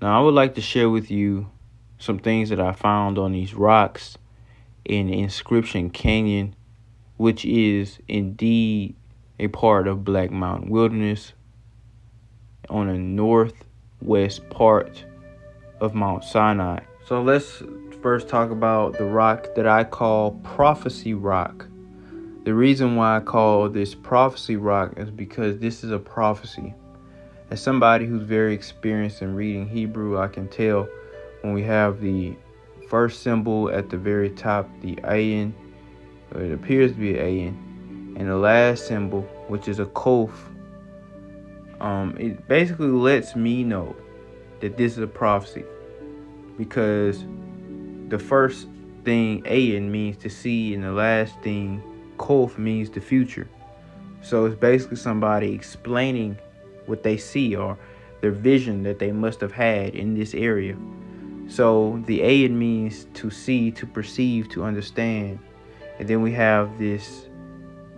Now, I would like to share with you some things that I found on these rocks in Inscription Canyon, which is indeed a part of Black Mountain Wilderness on the northwest part of Mount Sinai. So let's first talk about the rock that I call Prophecy Rock. The reason why I call this Prophecy Rock is because this is a prophecy. As somebody who's very experienced in reading Hebrew, I can tell when we have the first symbol at the very top, the ayin, or it appears to be an ayin, and the last symbol, which is a kof, it basically lets me know that this is a prophecy, because the first thing ayin means to see, and the last thing kof means the future. So it's basically somebody explaining what they see or their vision that they must have had in this area. So the ayin means to see, to perceive, to understand. And then we have this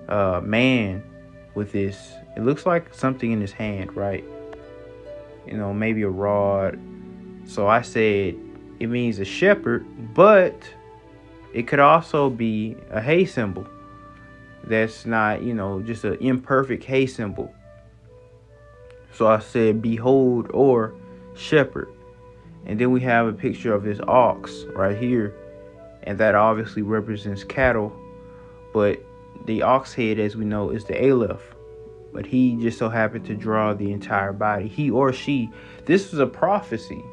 man with this, it looks like something in his hand, right? You know, maybe a rod. So I said it means a shepherd, but it could also be a hay symbol. That's not, just an imperfect hay symbol. So I said, behold, or shepherd. And then we have a picture of this ox right here. And that obviously represents cattle. But the ox head, as we know, is the Aleph. But he just so happened to draw the entire body. He or she. This was a prophecy,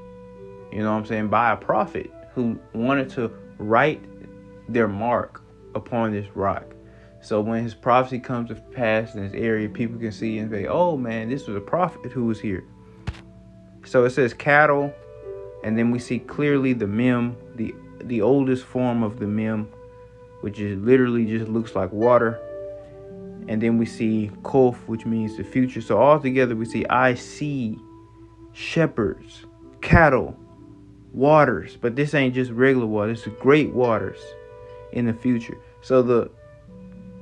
by a prophet who wanted to write their mark upon this rock. So when his prophecy comes to pass in this area, people can see and say, oh man, this was a prophet who was here. So it says cattle, and then we see clearly the mem, the oldest form of the mem, which is literally just looks like water. And then we see kof, which means the future. So all together we see, I see shepherds, cattle, waters. But this ain't just regular water. It's great waters in the future. So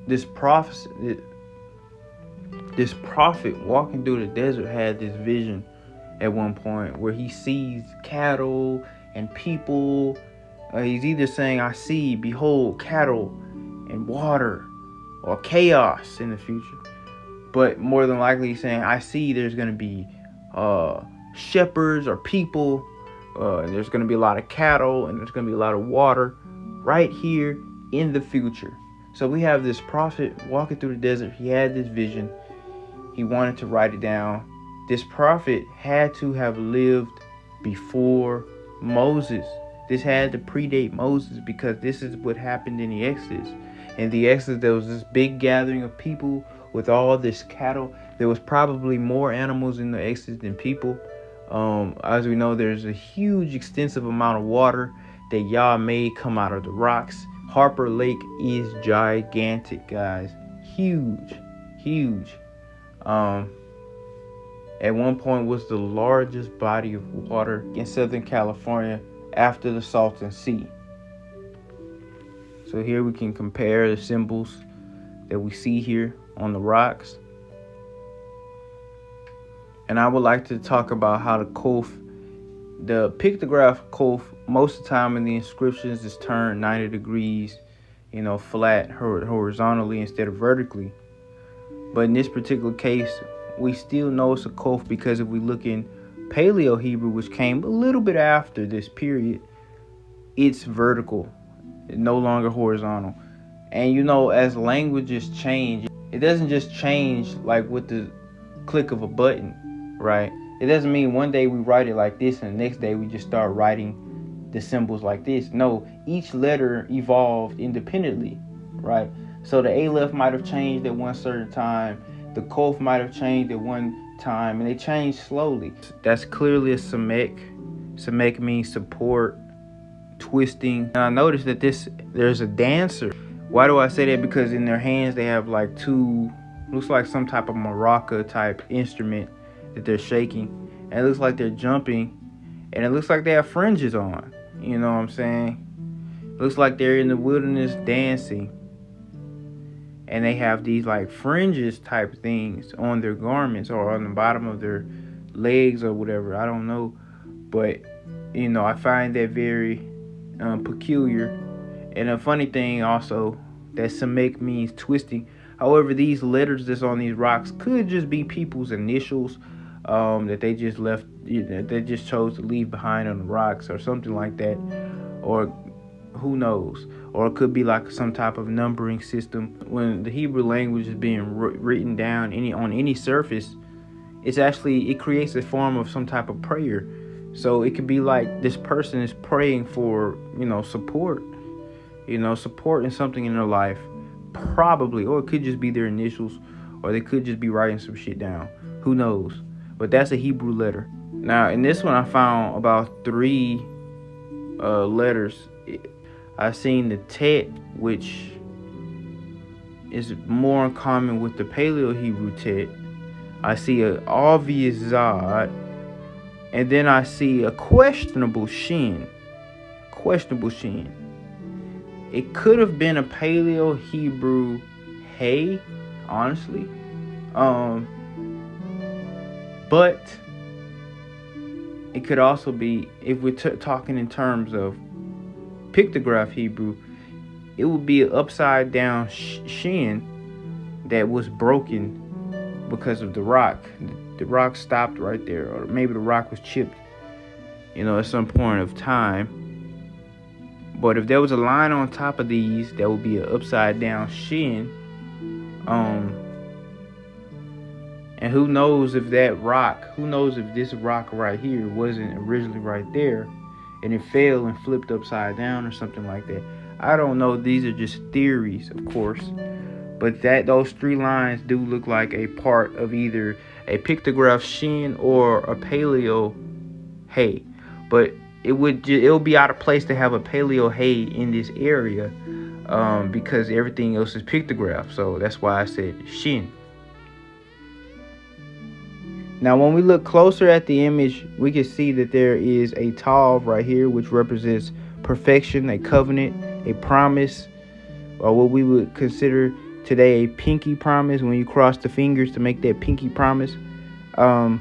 this prophet walking through the desert had this vision at one point where he sees cattle and people. He's either saying, I see, behold, cattle and water, or chaos in the future. But more than likely he's saying, I see there's going to be shepherds or people. There's going to be a lot of cattle, and there's going to be a lot of water right here in the future. So we have this prophet walking through the desert. He had this vision. He wanted to write it down. This prophet had to have lived before Moses. This had to predate Moses, because this is what happened in the Exodus. In the Exodus, there was this big gathering of people with all this cattle. There was probably more animals in the Exodus than people. As we know, there's a huge, extensive amount of water that Yah made come out of the rocks. Harper Lake is gigantic, guys. Huge. At one point was the largest body of water in Southern California after the Salton Sea. So here we can compare the symbols that we see here on the rocks. And I would like to talk about how the pictograph kof, most of the time in the inscriptions is turned 90 degrees, flat horizontally instead of vertically. But in this particular case, we still know it's a kof because if we look in Paleo Hebrew, which came a little bit after this period, it's vertical, no longer horizontal. And as languages change, it doesn't just change like with the click of a button, right? It doesn't mean one day we write it like this and the next day we just start writing the symbols like this. No, each letter evolved independently, right? So the Aleph might have changed at one certain time, the Kof might have changed at one time, and they changed slowly. That's clearly a Semek. Semek means support, twisting. And I noticed that there's a dancer. Why do I say that? Because in their hands they have like two, looks like some type of maraca type instrument that they're shaking, and it looks like they're jumping, and it looks like they have fringes on. You know what I'm saying? It looks like they're in the wilderness dancing, and they have these like fringes type things on their garments or on the bottom of their legs or whatever. I don't know. But I find that very peculiar. And a funny thing also, that Samek means twisting. However, these letters that's on these rocks could just be people's initials, that they just left, they just chose to leave behind on the rocks or something like that, or who knows? Or it could be like some type of numbering system. When the Hebrew language is being written down on any surface, it creates a form of some type of prayer. So it could be like this person is praying for support, supporting something in their life, probably, or it could just be their initials, or they could just be writing some shit down. Who knows? But that's a Hebrew letter. Now, in this one, I found about 3 letters. I seen the Tet, which is more in common with the Paleo Hebrew Tet. I see an obvious Zod, and then I see a questionable Shin. It could have been a Paleo Hebrew Hey, honestly. But it could also be, if we're talking in terms of pictograph Hebrew, it would be an upside down Shin that was broken because of the rock. The rock stopped right there, or maybe the rock was chipped, at some point of time. But if there was a line on top of these, that would be an upside down Shin. And who knows if this rock right here wasn't originally right there, and it fell and flipped upside down or something like that. I don't know. These are just theories, of course. But those 3 lines do look like a part of either a pictograph Shin or a Paleo Hey. But it'll be out of place to have a Paleo Hey in this area, because everything else is pictograph. So that's why I said Shin. Now, when we look closer at the image, we can see that there is a Tav right here, which represents perfection, a covenant, a promise, or what we would consider today a pinky promise, when you cross the fingers to make that pinky promise. But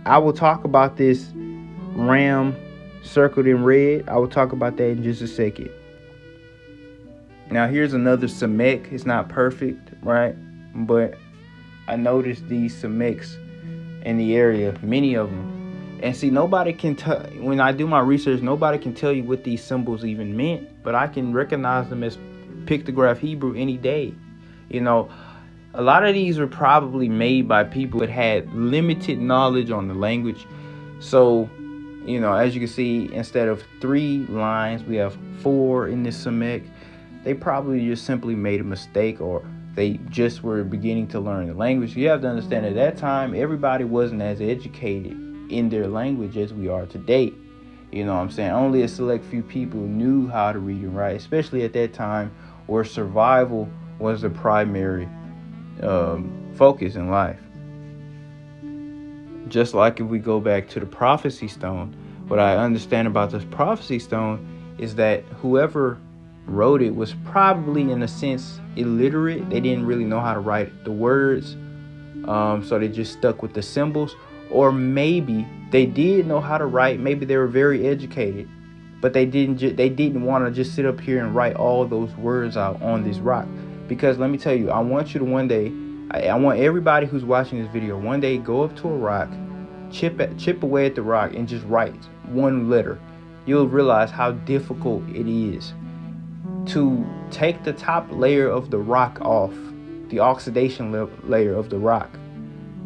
I will talk about this ram circled in red. I will talk about that in just a second. Now, here's another Samek. It's not perfect, right? But I noticed these Sameks in the area, many of them. And see, nobody can when I do my research, nobody can tell you what these symbols even meant, but I can recognize them as pictograph Hebrew any day. A lot of these were probably made by people that had limited knowledge on the language. So, as you can see, instead of 3 lines, we have 4 in this Samek. They probably just simply made a mistake, or they just were beginning to learn the language. You have to understand, at that time, everybody wasn't as educated in their language as we are today. You know what I'm saying? Only a select few people knew how to read and write, especially at that time where survival was the primary focus in life. Just like if we go back to the prophecy stone, what I understand about this prophecy stone is that whoever wrote it was probably, in a sense, illiterate. They didn't really know how to write the words, so they just stuck with the symbols. Or maybe they did know how to write. Maybe they were very educated, but they didn't want to just sit up here and write all those words out on this rock. Because let me tell you, I want you to one day, I want everybody who's watching this video, one day go up to a rock, chip away at the rock, and just write one letter. You'll realize how difficult it is to take the top layer of the rock off, the oxidation layer of the rock.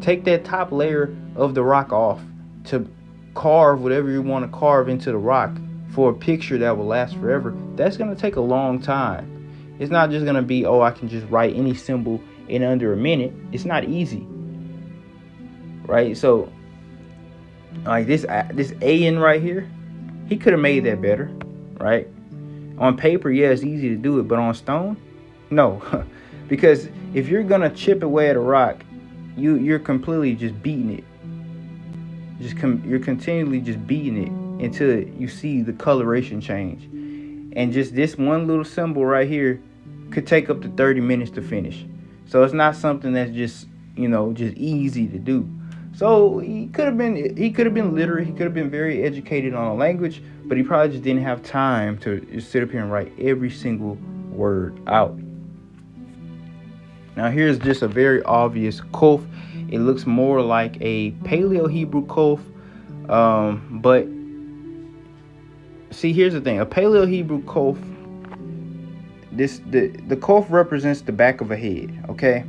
Take that top layer of the rock off to carve whatever you want to carve into the rock for a picture that will last forever. That's going to take a long time. It's not just going to be, I can just write any symbol in under a minute. It's not easy, right? So, like this A-N right here, he could have made that better, right? On paper, yeah, it's easy to do it, but on stone, no. Because if you're going to chip away at a rock, you're completely just beating it. You're continually just beating it until you see the coloration change. And just this one little symbol right here could take up to 30 minutes to finish. So it's not something that's just easy to do. So he could have been literate, he could have been very educated on a language, but he probably just didn't have time to just sit up here and write every single word out. Now here's just a very obvious kof. It looks more like a Paleo Hebrew kof, but see, here's the thing: a Paleo Hebrew kof, the kof represents the back of a head. Okay,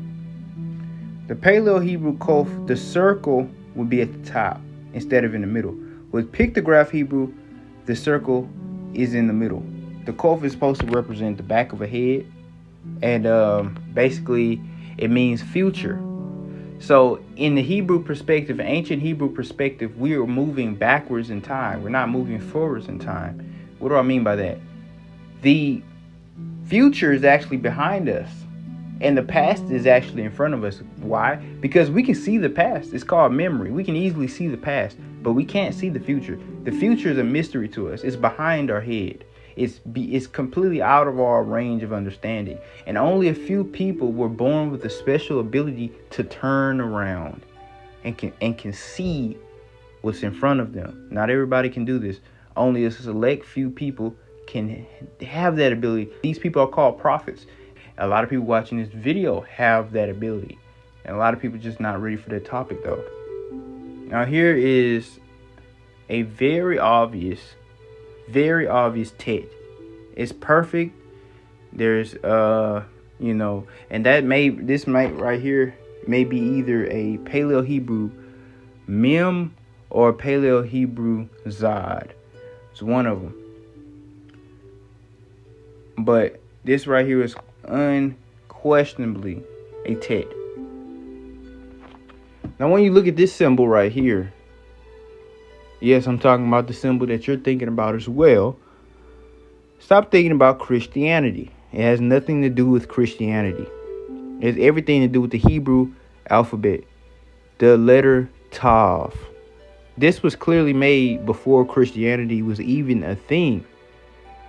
the Paleo Hebrew kof, the circle would be at the top instead of in the middle. With pictograph Hebrew, the circle is in the middle. The kof is supposed to represent the back of a head, and basically it means future. So in the Hebrew perspective, ancient Hebrew perspective, we are moving backwards in time. We're not moving forwards in time. What do I mean by that? The future is actually behind us, and the past is actually in front of us. Why? Because we can see the past. It's called memory. We can easily see the past, but we can't see the future. The future is a mystery to us. It's behind our head. It's completely out of our range of understanding. And only a few people were born with a special ability to turn around and can see what's in front of them. Not everybody can do this. Only a select few people can have that ability. These people are called prophets. A lot of people watching this video have that ability. And a lot of people just not ready for that topic though. Now here is a very obvious tet. It's perfect. There's and this might right here may be either a Paleo Hebrew mem or a Paleo Hebrew zod. It's one of them. But this right here is unquestionably a tet. Now when you look at this symbol right here, yes, I'm talking about the symbol that you're thinking about as well. Stop thinking about Christianity. It has nothing to do with Christianity. It has everything to do with the Hebrew alphabet, the letter Tav. This was clearly made before Christianity was even a thing.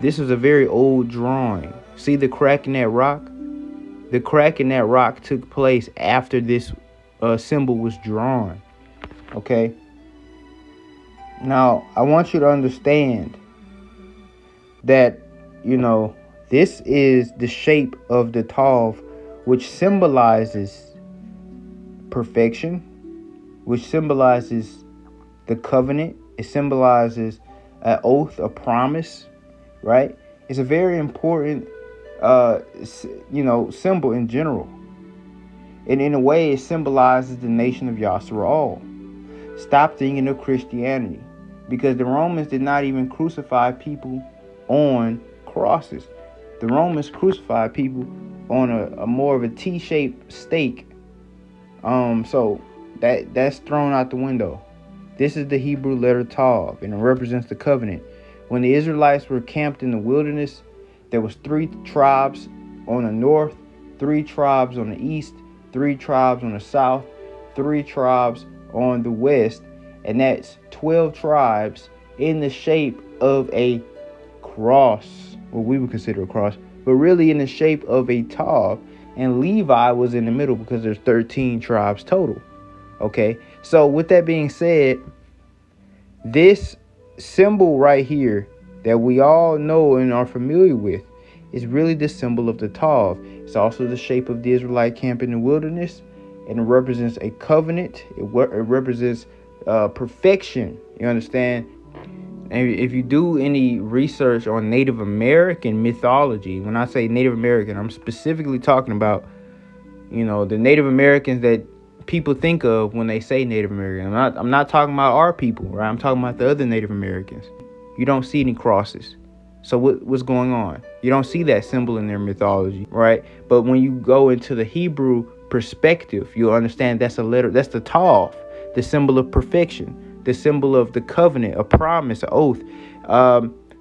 This was a very old drawing. See the crack in that rock? The crack in that rock took place after this symbol was drawn. Okay? Now, I want you to understand that, this is the shape of the Tav, which symbolizes perfection, which symbolizes the covenant. It symbolizes an oath, a promise, right? It's a very important, symbol in general. And in a way, it symbolizes the nation of Yasharal. Stop thinking of Christianity, because the Romans did not even crucify people on crosses. The Romans crucified people on a more of a T-shaped stake. So that's thrown out the window. This is the Hebrew letter Tav, and it represents the covenant. When the Israelites were camped in the wilderness, there was 3 tribes on the north, 3 tribes on the east, 3 tribes on the south, 3 tribes on the west, and that's 12 tribes in the shape of a cross, what we would consider a cross, but really in the shape of a Tav. And Levi was in the middle because there's 13 tribes total. Okay, so with that being said, this symbol right here that we all know and are familiar with is really the symbol of the Tav. It's also the shape of the Israelite camp in the wilderness, and it represents a covenant. It represents perfection. You understand? And if you do any research on Native American mythology, when I say Native American, I'm specifically talking about, the Native Americans that people think of when they say Native American. I'm not talking about our people, right? I'm talking about the other Native Americans. You don't see any crosses. So what's going on? You don't see that symbol in their mythology, right? But when you go into the Hebrew perspective, you'll understand that's a letter. That's the Tav, the symbol of perfection, the symbol of the covenant, a promise, an oath.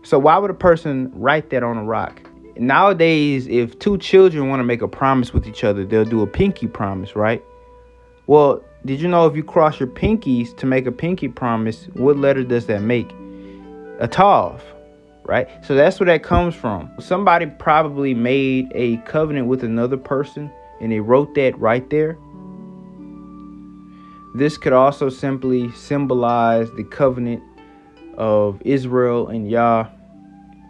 So why would a person write that on a rock? Nowadays, if 2 children want to make a promise with each other, they'll do a pinky promise, right? Well, did you know if you cross your pinkies to make a pinky promise, what letter does that make? A Tav, right? So that's where that comes from. Somebody probably made a covenant with another person and they wrote that right there. This could also simply symbolize the covenant of Israel and Yah.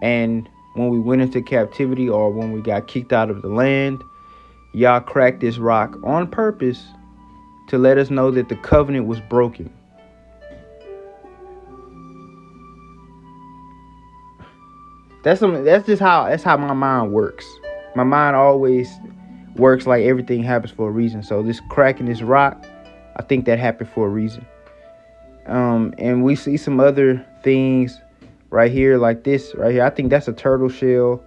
And when we went into captivity, or when we got kicked out of the land, Yah cracked this rock on purpose to let us know that the covenant was broken. That's how my mind works. My mind always works like everything happens for a reason. So this cracking this rock, I think that happened for a reason. And we see some other things right here, like this right here. I think that's a turtle shell.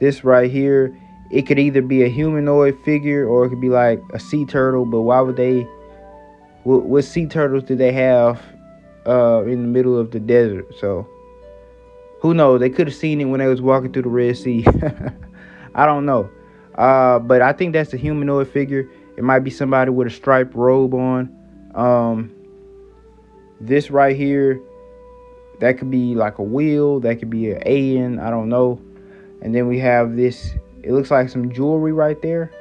This right here, it could either be a humanoid figure or it could be like a sea turtle. But why would they? What sea turtles do they have in the middle of the desert? So who knows? They could have seen it when they was walking through the Red Sea. I don't know. But I think that's a humanoid figure. It might be somebody with a striped robe on. This right here, that could be like a wheel. That could be an alien. I don't know. And then we have this. It looks like some jewelry right there,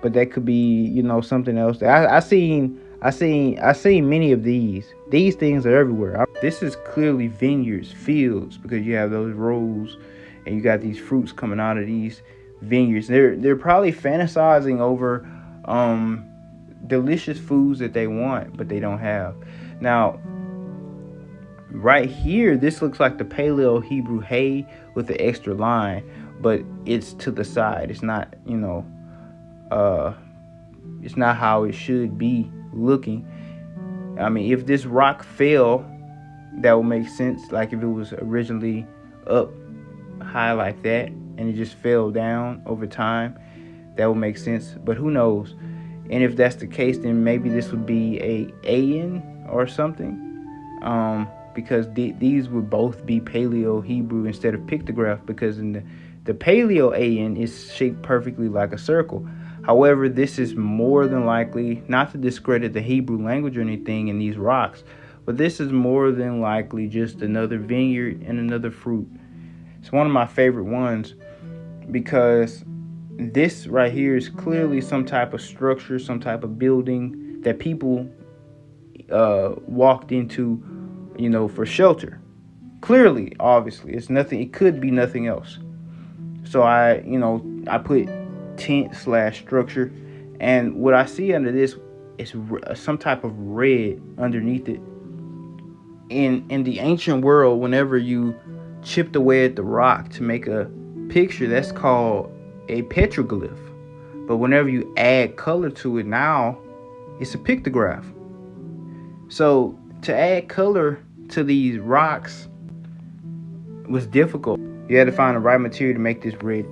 but that could be, something else. I seen many of these. These things are everywhere. This is clearly vineyards, fields, because you have those rows, and you got these fruits coming out of these vineyards. They're probably fantasizing over delicious foods that they want, but they don't have. Now, right here, this looks like the Paleo Hebrew hay with the extra line, but it's to the side. It's not, it's not how it should be looking. I mean, if this rock fell, that would make sense. Like if it was originally up high like that and it just fell down over time, that would make sense. But who knows? And if that's the case, then maybe this would be a alien or something, because these would both be Paleo Hebrew instead of pictograph, because in the Paleo alien is shaped perfectly like a circle. However, this is more than likely, not to discredit the Hebrew language or anything in these rocks, but this is more than likely just another vineyard and another fruit. It's one of my favorite ones because this right here is clearly some type of structure, some type of building that people walked into, for shelter. Clearly, obviously, it's nothing. It could be nothing else. So I put tent / structure, and what I see under this is some type of red underneath it. In the ancient world, whenever you chipped away at the rock to make a picture, that's called a petroglyph. But whenever you add color to it now, it's a pictograph. So to add color to these rocks was difficult. You had to find the right material to make this red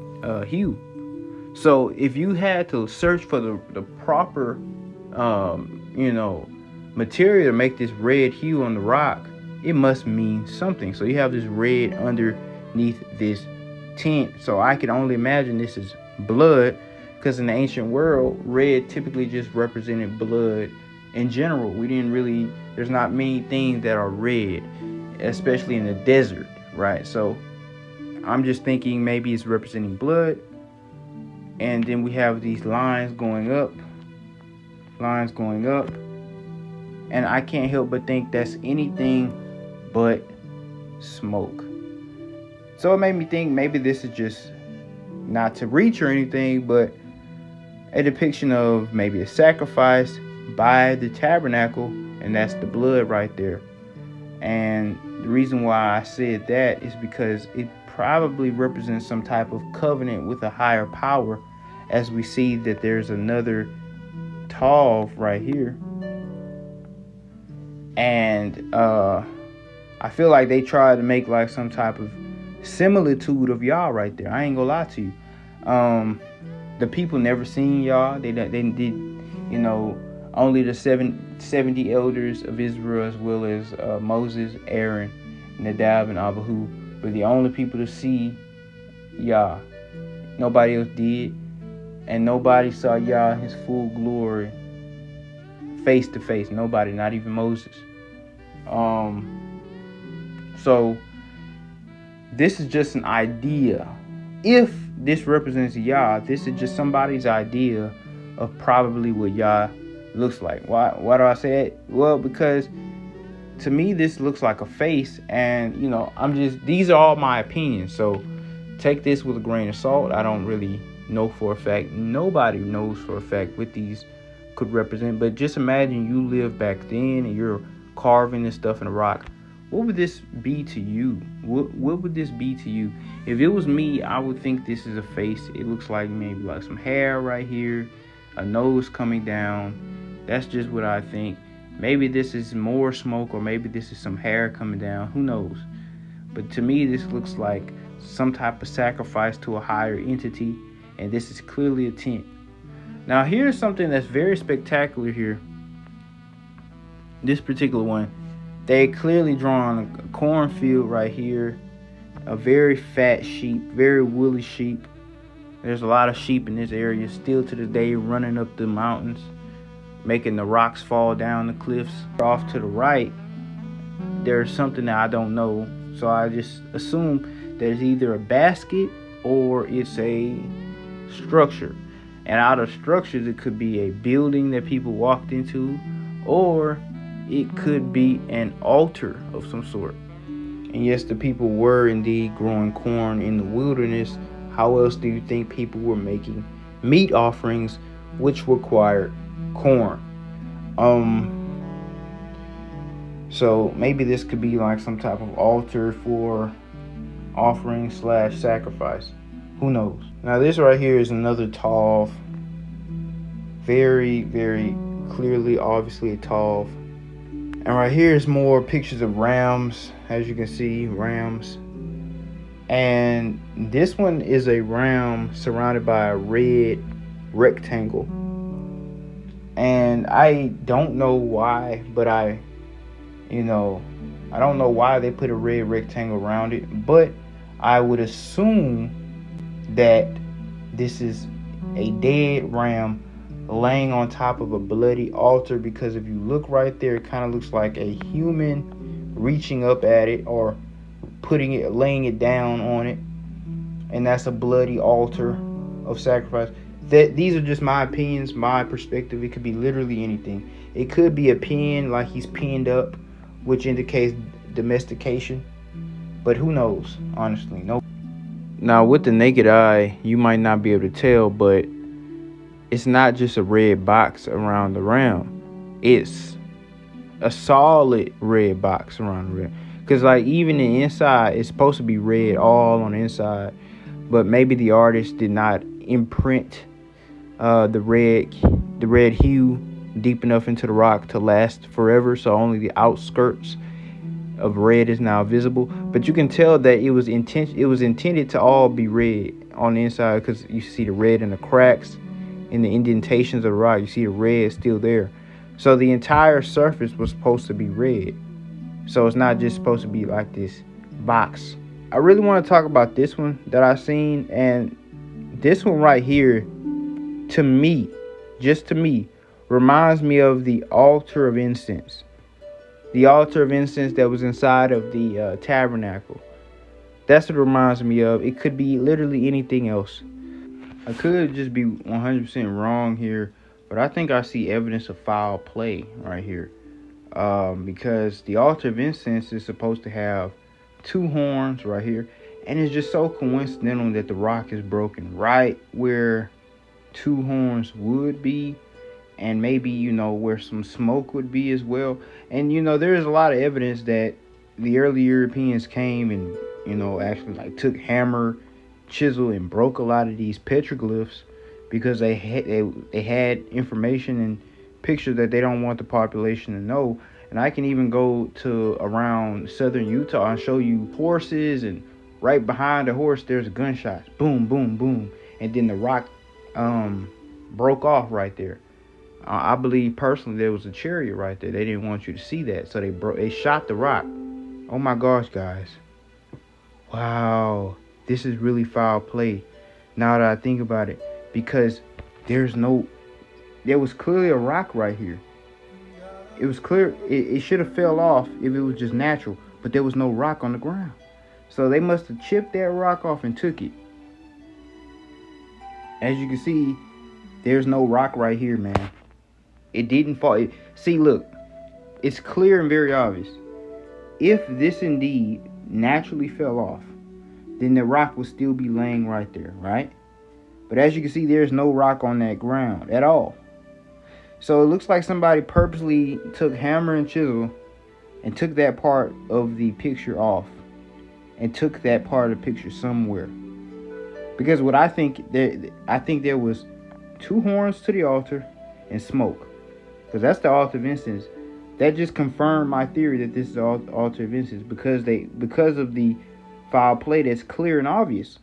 hue. So if you had to search for the proper material to make this red hue on the rock, it must mean something. So you have this red underneath this tint. So I can only imagine this is blood, because in the ancient world, red typically just represented blood in general. There's not many things that are red, especially in the desert, right? So I'm just thinking maybe it's representing blood. And then we have these lines going up. And I can't help but think that's anything but smoke. So it made me think maybe this is just, not to reach or anything, but a depiction of maybe a sacrifice by the tabernacle, and that's the blood right there. And the reason why I said that is because it probably represents some type of covenant with a higher power, as we see that there's another Tav right here. And I feel like they tried to make like some type of similitude of Yah right there. I ain't gonna lie to you. The people never seen Yah. They did, only the 70 elders of Israel, as well as Moses, Aaron, Nadab, and Abihu, were the only people to see Yah. Nobody else did. And nobody saw Yah in his full glory, face to face. Nobody, not even Moses. So this is just an idea. If this represents Yah, this is just somebody's idea of probably what Yah looks like. Why do I say that? Well, because to me this looks like a face, and these are all my opinions, so take this with a grain of salt. I don't really know for a fact. Nobody knows for a fact what these could represent, but just imagine you live back then and you're carving this stuff in a rock. What would this be to you? What would this be to you? If it was me, I would think this is a face. It looks like maybe like some hair right here, a nose coming down. That's just what I think. Maybe this is more smoke, or maybe this is some hair coming down. Who knows? But to me, this looks like some type of sacrifice to a higher entity, and this is clearly a tent. Now, here's something that's very spectacular here. This particular one, they clearly drawn a cornfield right here, a very fat sheep, very woolly sheep. There's a lot of sheep in this area still to this day running up the mountains, making the rocks fall down the cliffs. Off to the right, there's something that I don't know, so I just assume there's either a basket or it's a structure. And out of structures, it could be a building that people walked into, or it could be an altar of some sort. And yes, the people were indeed growing corn in the wilderness. How else do you think people were making meat offerings, which required corn? So maybe this could be like some type of altar for offering / sacrifice. Who knows? Now this right here is another Tav. Very, very clearly, obviously a Tav. And right here is more pictures of rams. As you can see, rams. And this one is a ram surrounded by a red rectangle. And I don't know why, but I don't know why they put a red rectangle around it, but I would assume that this is a dead ram laying on top of a bloody altar, because if you look right there, it kind of looks like a human reaching up at it or laying it down on it, and that's a bloody altar of sacrifice. These are just my opinions, my perspective. It could be literally anything. It could be a pen, like he's pinned up, which indicates domestication, but who knows? Honestly, no. Now, with the naked eye, you might not be able to tell, but it's not just a red box around the ram. It's a solid red box around the ram. Because like even the inside, it's supposed to be red all on the inside, but maybe the artist did not imprint the red hue deep enough into the rock to last forever. So only the outskirts of red is now visible. But you can tell that it was intended to all be red on the inside, because you see the red in the cracks, in the indentations of the rock. You see the red still there. So the entire surface was supposed to be red. So it's not just supposed to be like this box. I really want to talk about this one that I seen, and this one right here, to me, just to me, reminds me of the altar of incense. The altar of incense that was inside of the tabernacle. That's what it reminds me of. It could be literally anything else. I could just be 100% wrong here, but I think I see evidence of foul play right here. Because the altar of incense is supposed to have 2 horns right here, and it's just so coincidental that the rock is broken right where 2 horns would be, and maybe where some smoke would be as well. And there is a lot of evidence that the early Europeans came and actually like took hammer, chisel, and broke a lot of these petroglyphs, because they had information and pictures that they don't want the population to know. And I can even go to around southern Utah and show you horses, and right behind the horse there's gunshots, boom, boom, boom, and then the rock broke off right there. I believe personally there was a chariot right there. They didn't want you to see that, so they shot the rock. Oh my gosh, guys! Wow, this is really foul play. Now that I think about it, because there was clearly a rock right here. It was clear it should have fell off if it was just natural, but there was no rock on the ground. So they must have chipped that rock off and took it. As you can see, there's no rock right here, man. It didn't fall. See, look, it's clear and very obvious. If this indeed naturally fell off, then the rock would still be laying right there, right? But as you can see, there's no rock on that ground at all. So it looks like somebody purposely took hammer and chisel and took that part of the picture off and took that part of the picture somewhere. Because what I think there was 2 horns to the altar and smoke. Because that's the altar of incense. That just confirmed my theory that this is the altar of incense because of the foul play that's clear and obvious.